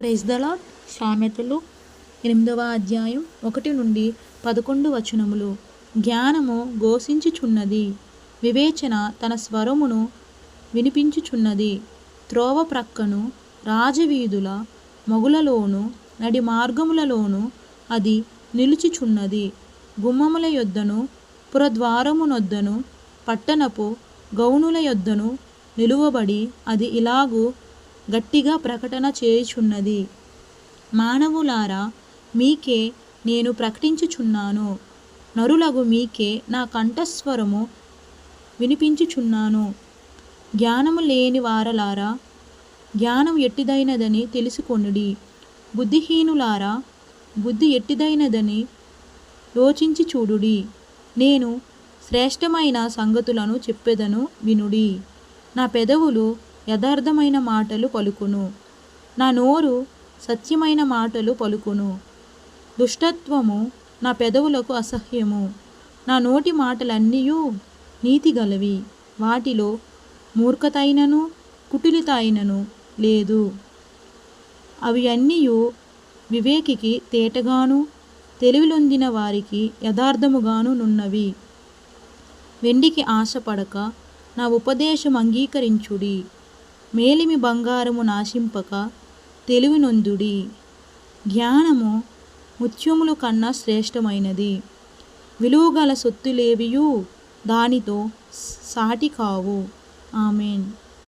Praise the lord. సామెతలు 8వ అధ్యాయం 1 నుండి 11 వచనములు. జ్ఞానము ఘోషించుచున్నది, వివేచన తన స్వరమును వినిపించుచున్నది. త్రోవ ప్రక్కను రాజవీధుల మొగులలోను నడి మార్గములలోను అది నిలుచుచున్నది. గుమ్మముల యొద్దను పురద్వారమునొద్దను పట్టణపు గౌనుల యొద్దను నిలువబడి అది ఇలాగు గట్టిగా ప్రకటన చేయుచున్నది. మానవులారా, మీకే నేను ప్రకటించుచున్నాను, నరులగు మీకే నా కంఠస్వరము వినిపించుచున్నాను. జ్ఞానము లేని వారలారా, జ్ఞానం ఎట్టిదైనదని తెలుసుకొనుడి. బుద్ధిహీనులారా, బుద్ధి ఎట్టిదైనదని యోచించి చూడుడి. నేను శ్రేష్టమైన సంగతులను చెప్పెదను, వినుడి. నా పెదవులు యథార్థమైన మాటలు పలుకును, నా నోరు సత్యమైన మాటలు పలుకును. దుష్టత్వము నా పెదవులకు అసహ్యము. నా నోటి మాటలన్నీయూ నీతిగలవి, వాటిలో మూర్ఖతైనను కుటిలితైనను లేదు. అవి అన్నీయు వివేకికి తేటగాను తెలివిలొందిన వారికి యథార్థముగాను నున్నవి. వెండికి ఆశపడక నా ఉపదేశం అంగీకరించుడి. మేలిమి బంగారము నాశింపక తెలివినొందుడి. జ్ఞానము ముత్యముల కన్నా శ్రేష్టమైనది. విలువగల సొత్తులేవియూ దానితో సాటి కావు. ఆమేన్.